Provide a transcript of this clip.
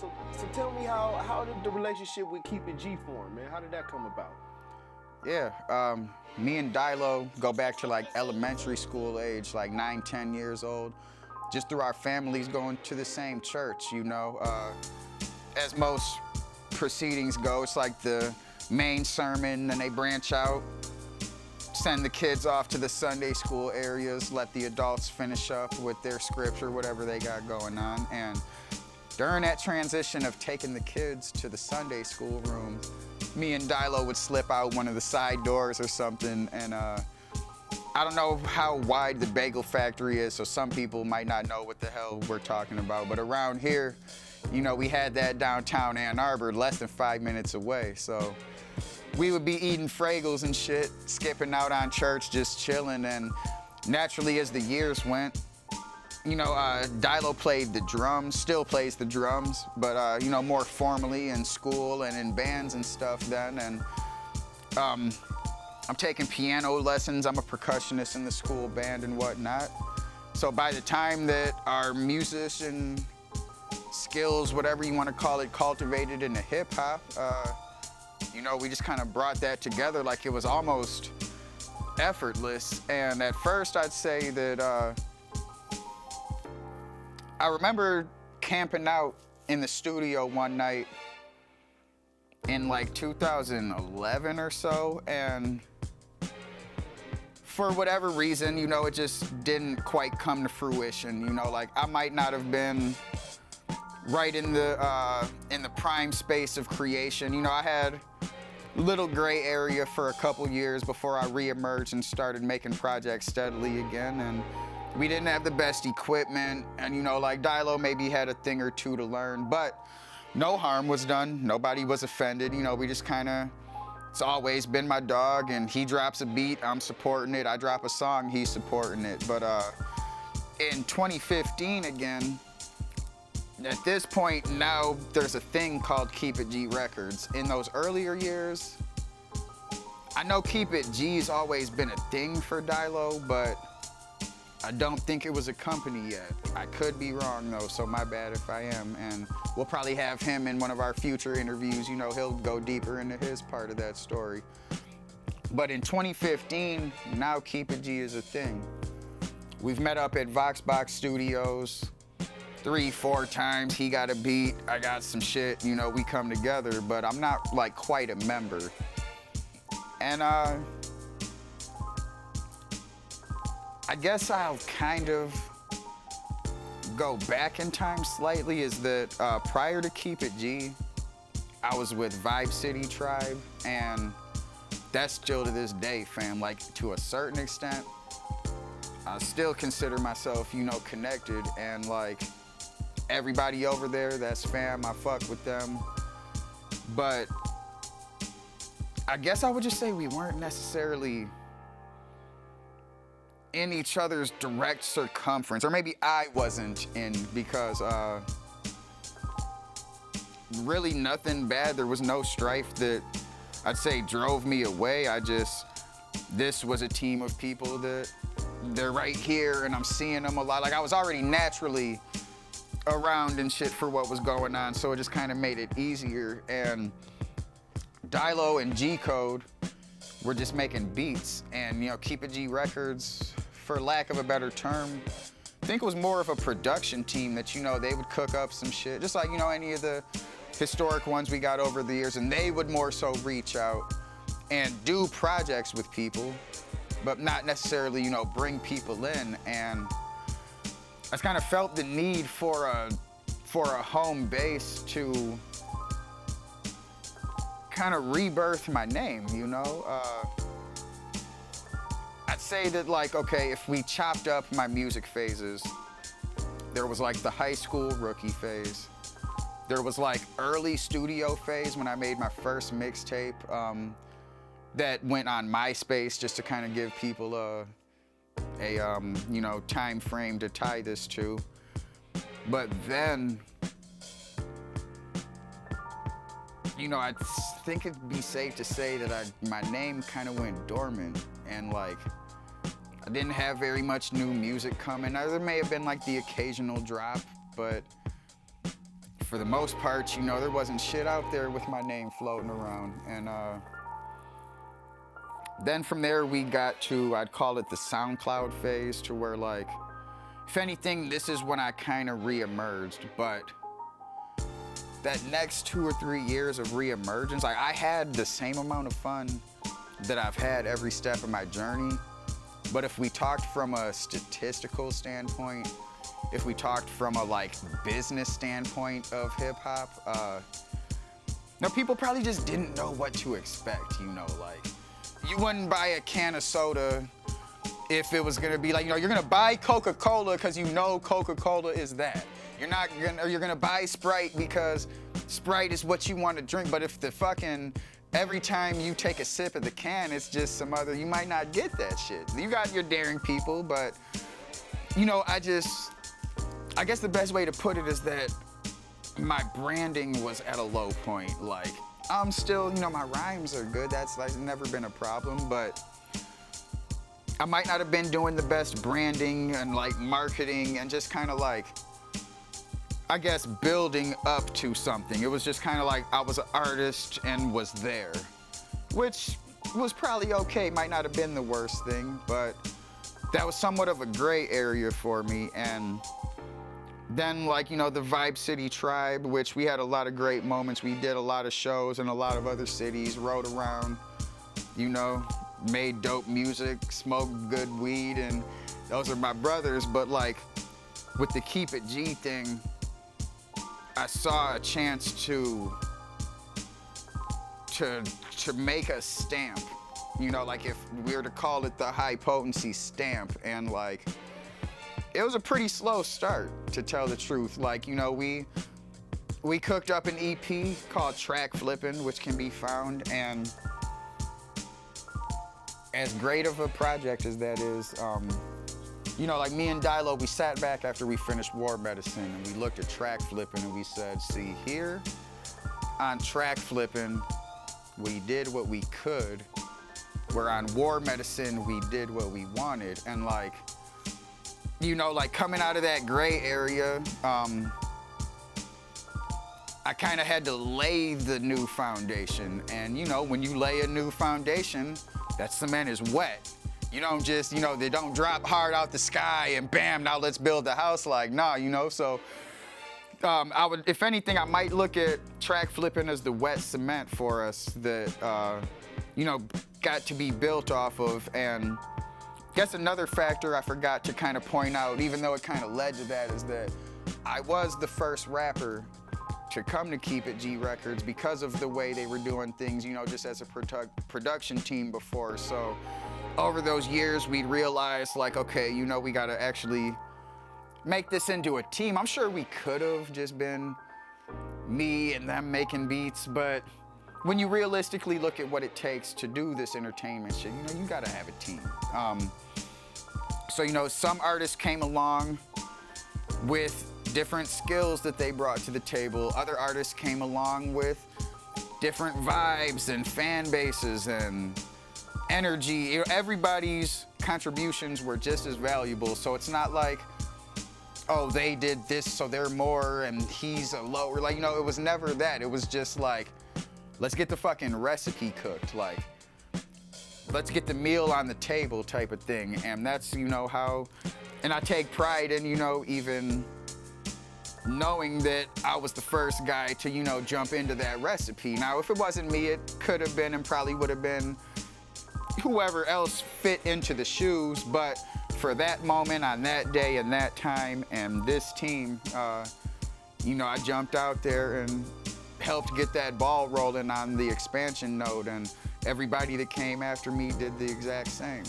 So tell me how did the relationship with keepitG form, man? How did that come about? Yeah, me and Dyelow go back to like elementary school age, like 9, 10 years old, just through our families going to the same church, you know. As most proceedings go, it's like the main sermon, then they branch out, send the kids off to the Sunday school areas, let the adults finish up with their scripture, whatever they got going on. And during that transition of taking the kids to the Sunday school room, me and Dyelow would slip out one of the side doors or something, and I don't know how wide the bagel factory is, so some people might not know what the hell we're talking about, but around here, you know, we had that downtown Ann Arbor, less than 5 minutes away, so we would be eating Fragles and shit, skipping out on church, just chilling, and naturally as the years went, you know, Dyelow played the drums, still plays the drums, but, you know, more formally in school and in bands and stuff then. And I'm taking piano lessons. I'm a percussionist in the school band and whatnot. So by the time that our musician skills, whatever you want to call it, cultivated into hip hop, you know, we just kind of brought that together like it was almost effortless. And at first I'd say that, I remember camping out in the studio one night in like 2011 or so, and for whatever reason, you know, it just didn't quite come to fruition. You know, like I might not have been right in the prime space of creation. You know, I had a little gray area for a couple years before I reemerged and started making projects steadily again, and we didn't have the best equipment, and you know, like Dyelow maybe had a thing or two to learn, but no harm was done. Nobody was offended. You know, we just kind of, it's always been my dog, and he drops a beat, I'm supporting it. I drop a song, he's supporting it. But in 2015 again, at this point now, there's a thing called keepitG Records. In those earlier years, I know keepitG's always been a thing for Dyelow, but I don't think it was a company yet. I could be wrong though, so my bad if I am. And we'll probably have him in one of our future interviews. You know, he'll go deeper into his part of that story. But in 2015, now keepitG is a thing. We've met up at VoxBox Studios 3, 4 times. He got a beat, I got some shit, you know, we come together, but I'm not like quite a member. And I guess I'll kind of go back in time slightly, is that prior to keepitG, I was with Vibe City Tribe, and that's still to this day, fam. Like, to a certain extent, I still consider myself, you know, connected, and like, everybody over there, that's fam, I fuck with them. But I guess I would just say we weren't necessarily in each other's direct circumference, or maybe I wasn't in, because really nothing bad. There was no strife that I'd say drove me away. This was a team of people that they're right here, and I'm seeing them a lot. Like, I was already naturally around and shit for what was going on, so it just kind of made it easier. And Dyelow and G Code were just making beats, and you know, keepitG Records, for lack of a better term, I think it was more of a production team that, you know, they would cook up some shit, just like, you know, any of the historic ones we got over the years, and they would more so reach out and do projects with people, but not necessarily, you know, bring people in. And I kind of felt the need for a home base to kind of rebirth my name, you know? I'd say that, like, okay, if we chopped up my music phases, there was like the high school rookie phase. There was like early studio phase when I made my first mixtape that went on MySpace, just to kind of give people a you know, time frame to tie this to. But then, you know, I think it'd be safe to say that my name kind of went dormant, and like, I didn't have very much new music coming. Now, there may have been like the occasional drop, but for the most part, you know, there wasn't shit out there with my name floating around. And then from there we got to, I'd call it the SoundCloud phase, to where like, if anything, this is when I kind of re-emerged. But that next 2 or 3 years of re-emergence, like, I had the same amount of fun that I've had every step of my journey. But if we talked from a statistical standpoint, if we talked from a like business standpoint of hip hop, no, people probably just didn't know what to expect, you know, like, you wouldn't buy a can of soda if it was gonna be like, you know, you're gonna buy Coca-Cola because you know Coca-Cola is that. You're gonna buy Sprite because Sprite is what you want to drink. But if the fucking, every time you take a sip of the can, it's just some other, you might not get that shit. You got your daring people, but, you know, I guess the best way to put it is that my branding was at a low point. Like, I'm still, you know, my rhymes are good. That's like never been a problem, but I might not have been doing the best branding and like marketing and just kind of like, I guess, building up to something. It was just kind of like I was an artist and was there, which was probably okay. Might not have been the worst thing, but that was somewhat of a gray area for me. And then, like, you know, the Vibe City Tribe, which we had a lot of great moments. We did a lot of shows in a lot of other cities, rode around, you know, made dope music, smoked good weed, and those are my brothers. But like with the keepitG thing, I saw a chance to make a stamp, you know, like if we were to call it the high potency stamp. And like, it was a pretty slow start, to tell the truth. Like, you know, we cooked up an EP called Track Flippin', which can be found, and as great of a project as that is, you know, like me and Dyelow, we sat back after we finished War Medicine and we looked at Track Flippin' and we said, see, here on Track Flippin', we did what we could, where on War Medicine, we did what we wanted. And like, you know, like coming out of that gray area, I kind of had to lay the new foundation. And you know, when you lay a new foundation, that cement is wet. You don't just, you know, they don't drop hard out the sky and bam, now let's build the house. Like, nah, you know, so I would, if anything, I might look at Track Flippin' as the wet cement for us that, you know, got to be built off of. And I guess another factor I forgot to kind of point out, even though it kind of led to that, is that I was the first rapper to come to keepitG Records because of the way they were doing things, you know, just as a production team before. So over those years, we'd realized, like, okay, you know, we gotta actually make this into a team. I'm sure we could have just been me and them making beats, but when you realistically look at what it takes to do this entertainment shit, you know, you gotta have a team. So, you know, some artists came along with different skills that they brought to the table. Other artists came along with different vibes and fan bases and energy. You know, everybody's contributions were just as valuable. So it's not like, oh, they did this, so they're more and he's a lower. Like, you know, it was never that. It was just like, let's get the fucking recipe cooked. Like, let's get the meal on the table type of thing. And that's, you know, how, and I take pride in, you know, even knowing that I was the first guy to, you know, jump into that recipe. Now, if it wasn't me, it could have been and probably would have been whoever else fit into the shoes. But for that moment, on that day and that time and this team, you know, I jumped out there and helped get that ball rolling on the expansion node, and everybody that came after me did the exact same.